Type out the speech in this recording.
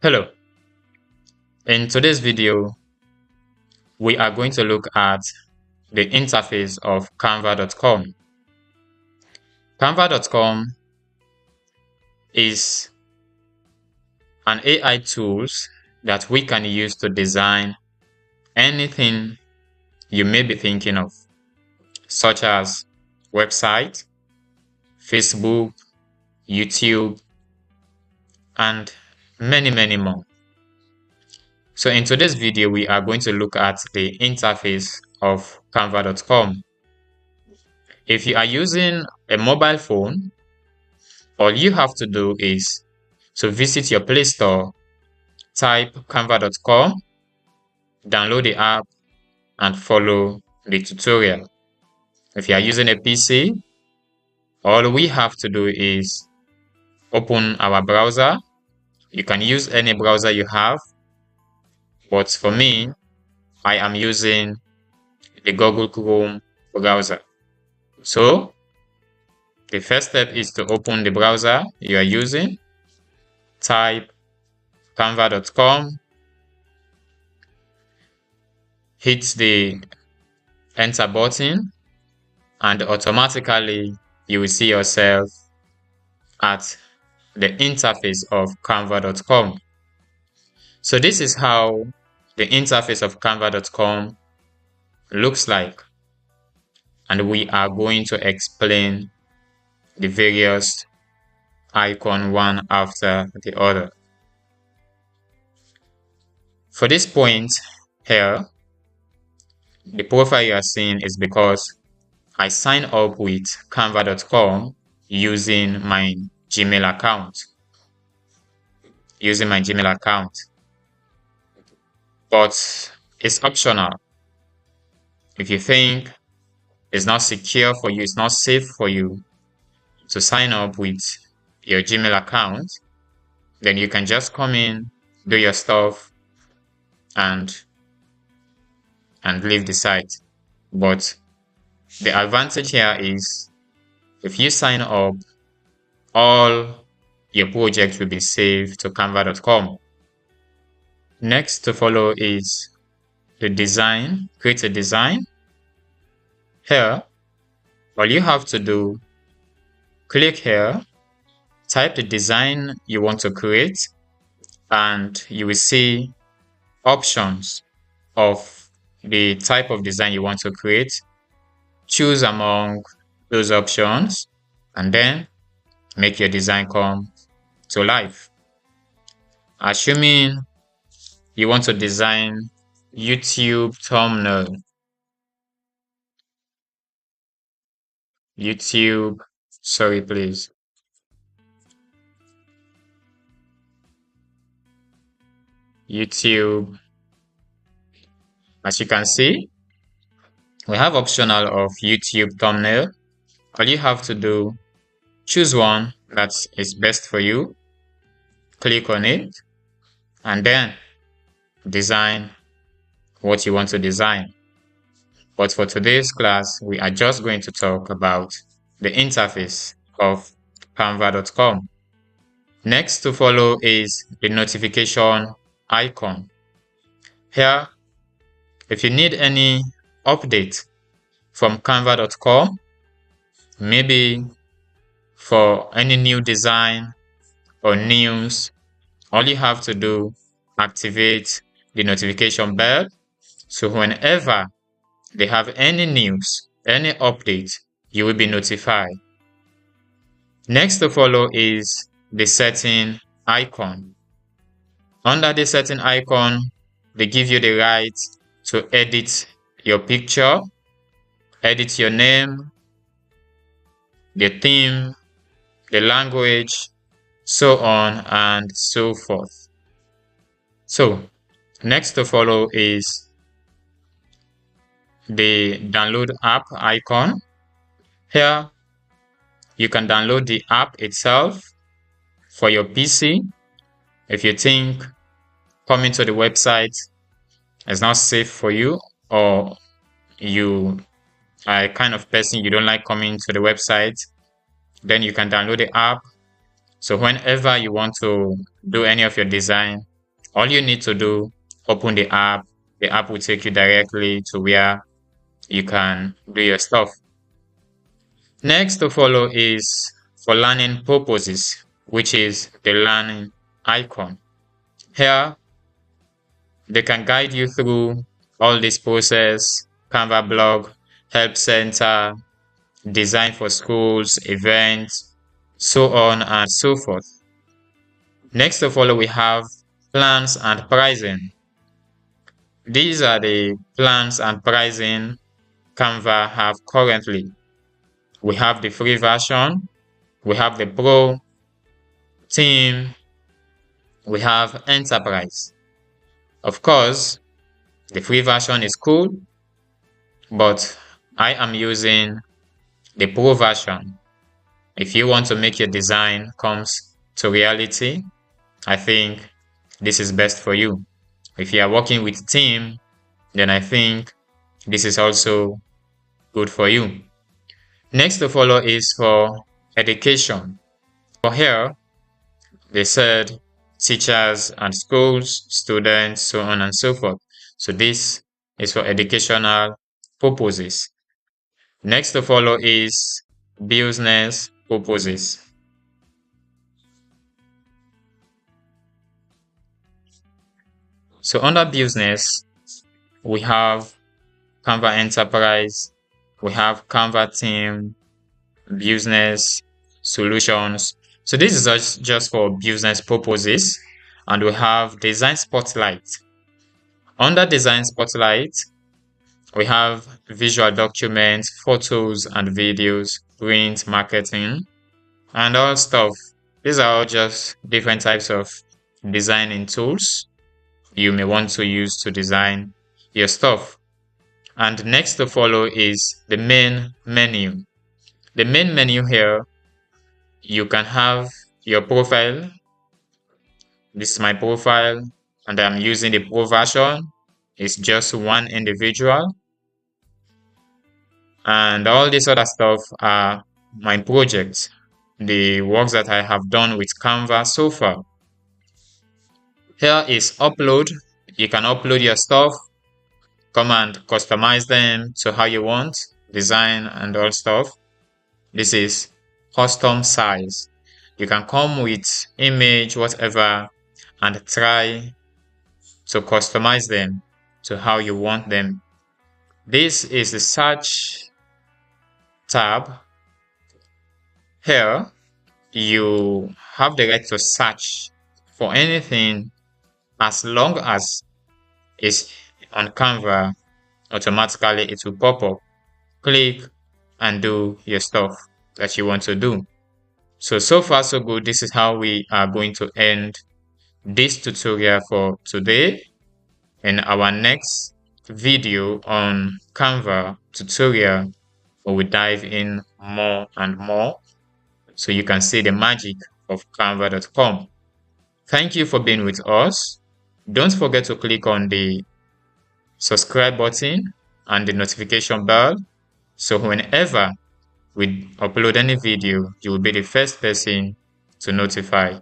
Hello, in today's video, we are going to look at the interface of Canva.com. Canva.com is an AI tool that we can use to design anything you may be thinking of, such as website, Facebook, YouTube, and many more. So in today's video, we are going to look at the interface of Canva.com. If you are using a mobile phone, all you have to do is to visit your Play Store, type canva.com, download the app, and follow the tutorial. If you are using a PC, all we have to do is open our browser. You can use any browser you have, but for me, I am using the Google Chrome browser. So, the first step is to open the browser you are using, type canva.com, hit the enter button, and automatically you will see yourself at the interface of canva.com. So this is how the interface of canva.com looks like, and we are going to explain the various icons one after the other. For this point here, the profile you are seeing is because I signed up with canva.com using my Gmail account. But it's optional. If you think it's not secure for you, it's not safe for you to sign up with your Gmail account, then you can just come in, do your stuff, and leave the site. But the advantage here is if you sign up, all your projects will be saved to canva.com. Next to follow is the design. Create a design. Here, all you have to do, click here, type the design you want to create, and you will see options of the type of design you want to create. Choose among those options and then make your design come to life. Assuming you want to design YouTube thumbnail, YouTube, as you can see, we have optional of YouTube thumbnail. All you have to do, choose one that is best for you, click on it, and then design what you want to design. But for today's class, we are just going to talk about the interface of canva.com. Next to follow is the notification icon. Here, if you need any update from canva.com, maybe for any new design or news, all you have to do, activate the notification bell. So whenever they have any news, any update, you will be notified. Next to follow is the setting icon. Under the setting icon, they give you the right to edit your picture, edit your name, the theme, the language, so on and so forth. So next to follow is the download app icon. Here you can download the app itself for your PC. If you think coming to the website is not safe for you, or you are a kind of person you don't like coming to the website, then you can download the app. So whenever you want to do any of your design, All you need to do, open the app. The app will take you directly to where you can do your stuff. Next to follow is for learning purposes, which is the learning icon. Here, they can guide you through all this process: Canva blog, help center, design for schools, events, so on and so forth. Next to follow, we have plans and pricing. These are the plans and pricing Canva have currently. We have the free version, we have the pro, team, we have enterprise. Of course, the free version is cool, but I am using the pro version. If you want to make your design comes to reality, I think this is best for you. If you are working with team, then I think this is also good for you. Next to follow is for education. For here, they said teachers and schools, students, so on and so forth. So this is for educational purposes. Next to follow is business purposes. So under business, we have Canva Enterprise, we have Canva Team, Business, Solutions. So this is just for business purposes. And we have Design Spotlight. Under Design Spotlight, we have visual documents, photos and videos, print, marketing, and all stuff. These are all just different types of designing tools you may want to use to design your stuff. And next to follow is the main menu. The main menu here, you can have your profile. This is my profile, and I'm using the pro version. It's just one individual. And all this other stuff are my projects, the works that I have done with Canva so far. Here is upload. You can upload your stuff, come and customize them to how you want, design and all stuff. This is custom size. You can come with image, whatever, and try to customize them to how you want them. This is the search tab. Here, you have the right to search for anything as long as it's on Canva. Automatically it will pop up. Click and do your stuff that you want to do. So far so good. This is how we are going to end this tutorial for today. In our next video on Canva tutorial, we will dive in more and more so you can see the magic of canva.com. Thank you for being with us. Don't forget to click on the subscribe button and the notification bell, so whenever we upload any video, you will be the first person to notify.